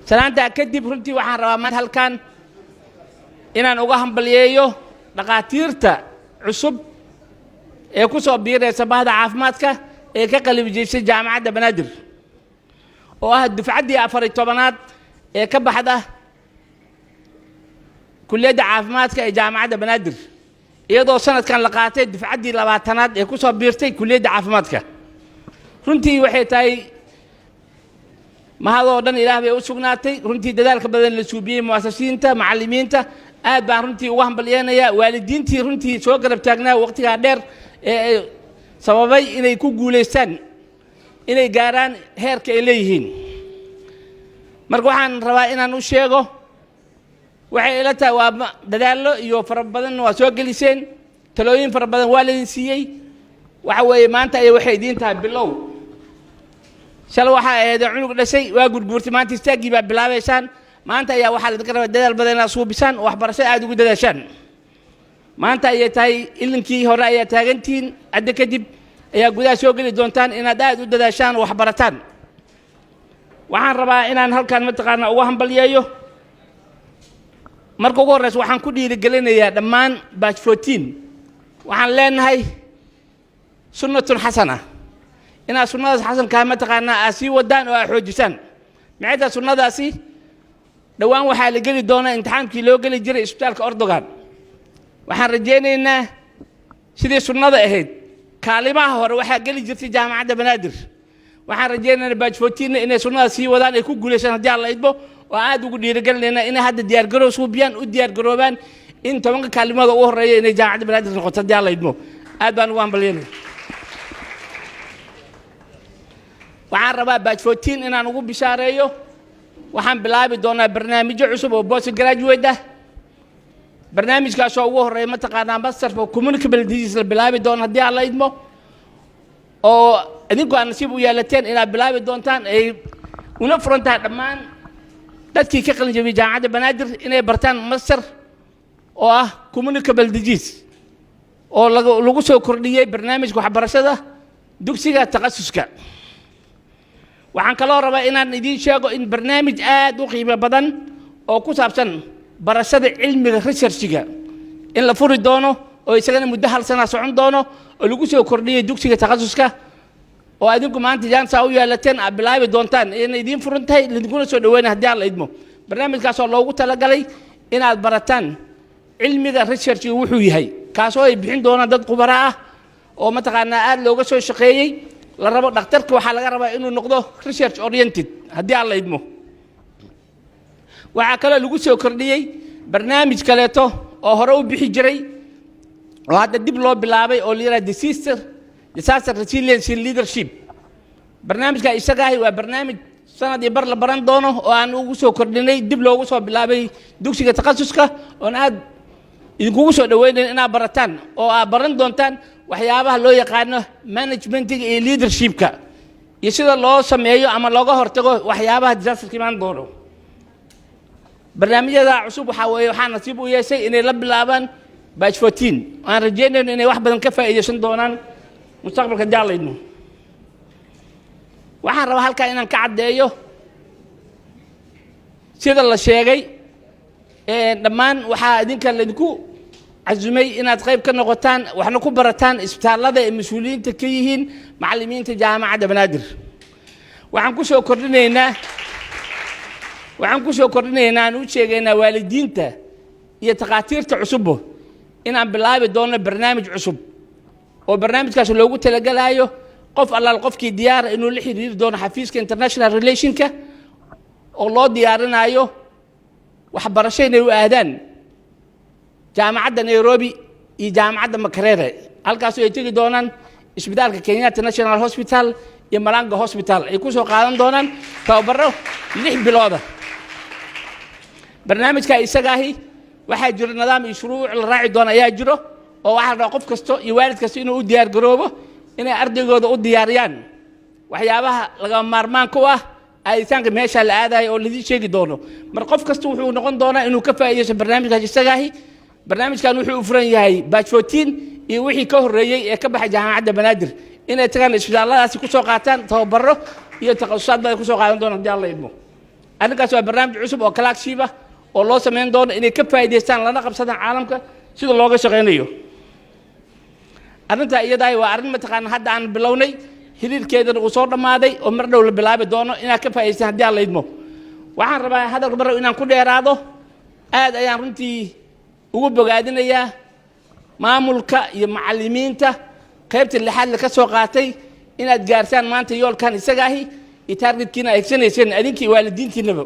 salaanta kadib runtii waxaan rabaa maanta halkan inaan uga hambalyeeyo dhaqaatiirta cusub ee ku soo biiraysa bahda caafimaadka ee ka qalibjeysay jaamacadda Banaadir oo ah dufcaddii 14aad ee ka baxda kulliyadda caafimaadka ee jaamacadda Banaadir iyadoo sanadkan la qaatay dufcaddii 20aad ee ku soo biirtay kulliyadda caafimaadka runtii waxay tahay mahadoo dhan Ilaah bay u sugnaatay runtii dadaalka badan la suubiyay muwaasasiinta macallimiinta aad baan runtii uga hambalyeynaya waalidiintii runtii soo garab taagnaa waqtiga dheer ee sababay inay ku guuleystaan inay gaaraan heerka ay leeyihiin marka waxaan rabaa inaan u sheego waxay ila tahay waa dadaallo iyo fara badan waa soo geliseen talooyin fara badan waa la idin siiyey waxa weeye maanta ay waxay idin tahay bilow shal waxa ay cunug dhashay waa gurgurtay maanta istaagii baa bilaabaysaan maanta ayaa waxa la idin rabaa dadaal badan inaad suubisaan waxbarasho aad ugu dadaashaan maanta ayay tahay ilinkii hore ayaa taagantiin hadda kadib ayaa gudaha soo geli doontaan inaad aad u dadaashaan wax barataan waxaan rabaa inaan halkan mataqaana uga hambalyeeyo marka ugu horeysa waxaan ku dhiirigelinayaa dhammaan batch 14 waxaan leenahay sunnatun xasana inaad sunnadaas xasanka mataqaana aad sii wadaan oo aad xoojisaan maxay sunnadaasi dhawaan waxaa la geli doonaa imtixaankii loo geli jiray isbitaalka Erdogan waxaan rajaynaynaa sidii sunnada ahayd kaalimaha hore waxaa geli jirtay jaamacadda Banaadir waxaan rajaynaynaa batch 14 inay sunnada sii wadaan ay ku guuleystaan haddii Alla idmo oo aad ugu dhiirigelinaynaa inay hadda diyaar garow suubiyaan u diyaar garoobaan in 10 kaalimada ugu horeeya inay jaamacadda Banaadir noqoto haddii Alla idmo aad baan ugu hambalyeynaa waxaan rabaa batch 14 inaan ugu bishaareeyo waxaan bilaabi doonaa barnaamijyo cusub oo post graduate ah barnaamijkaas oo ugu horeeya mataqaanaa master for communicable disease la bilaabi doona haddii Alla idmo oo idinku aan nasiib u yeelateen inaad bilaabi doontaan ay una furantahay dhammaan dadkii ka qalin jabiyay jaamacadda Banaadir inay bartaan master oo ah communicable disease oo lagu soo kordhiyay barnaamijka waxbarashada dugsiga takhasuska waxaan kaloo rabaa inaan idiin sheego in barnaamij aad u qiimo badan oo ku saabsan barashada cilmiga researchiga in la furi doono oo isagana muddo hal sano socon doono oo lagu soo kordhiyay dugsiga takhasuska oo adinku maanta jaansa u yeelateen aad bilaabi doontaan inay idiin furantahay idinkuna soo dhaweynaa haddii Alla idmo barnaamijkaas oo loogu talagalay inaad barataan cilmiga researchiga wuxuu yahay kaasoo ay bixin doonaan dad khubaro ah oo mataqaanaa aad looga soo shaqeeyay la rabo dhakhtarka waxa laga rabaa inuu noqdo research oriented haddii Alla idmo waxa kale lagu soo kordhiyay barnaamij kaleeto oo hore u bixi jiray oo hadda dib loo bilaabay oo la yiraahdo disaster resilience leadership barnaamijka isaga ah waa barnaamij sanadii bar la baran doono oo aan ugu soo kordhinay dib loogu soo bilaabay dugsiga takhasuska oo aad idinku soo dhaweynay inaad barataan oo aad baran doontaan waxyaabaha loo yaqaano managementiga iyo leadershipka iyo sida loo sameeyo ama looga hortago waxyaabaha disasterka imaan doono barnaamijyada cusub waxa weeye waxaan nasiib u yeeshay inay la bilaabaan batch 14 aan rajaynayno inay wax badan ka faa'iideysan doonaan mustaqbalka jaalayno waxaan rabaa halkaa inaan ka caddeeyo sida la sheegay dhammaan waxaa idinka laydinku عزمي إن أتقيب كنقطان وإحنا كبرتان إسبتال هذا المسؤولين تكيهين معلمين تجامعة بنادر وعنكوشوا كورنينا نوتشينا والدين تا يتقاتير تعصبه إن عم بالله بدون برنامج عصب وبرنامج كاس لو قلت لقلايو قف الله القف كي ديار إنه اللي يدير دون حفيز كإنترناشنال ريليشن كا الله ديارنا أيو وحبرشين الوأهدان جامعة نيروبي iyo jaamacadda Makerere halkaas ay tagi doonaan isbitaalka Kenyatta National Hospital iyo Malanga Hospital ay ku soo qaadan doonaan tababaro 6 bilood barnaamijka isaga ahi waxa jira nidaam iyo shuruuc la raaci doona ayaa jiro oo waxa qof kasto iyo waalid kasto inuu u diyaar garoobo inay ardaygooda u diyaariyaan waxyaabaha laga maarmaan ku ah aytaanka meesha la aadayo oo lidii sheegi doono mar qof kasto wuxuu noqon doonaa inuu ka faa'iideysto barnaamijka isaga ahi barnaamijkan wuxuu u furan yahay batch 14 iyo wixii ka horeeyay ee ka baxay jaamacadda Banaadir inay tagaan isbitaalladaasi ku soo qaataan tababaro iyo takhasusaad badan ku soo qaadan doonaan haddii Alla idmo arrinkaas waa barnaamij cusub oo kalaagsiiba oo loo samayn doono inay ka faa'iidaystaan lana qabsadaan caalamka sida looga shaqaynayo arrinta iyadaay waa arrin mataqaana hadda aan bilownay xiriirkeedana uu soo dhammaaday oo mar dhow la bilaabi doono inaad ka faa'iidaystaan haddii aan la idmo waxaan rabaa hadalka mar inaan ku dheeraado aad ayaan runtii ugu bogaadinayaa maamulka iyo macallimiinta qaybta lixaad la ka soo qaatay inaad gaarsaan maanta yoolkan isaga ahi iyo taargetkiina ay eegsanayseen adinkii waalidiintiinaba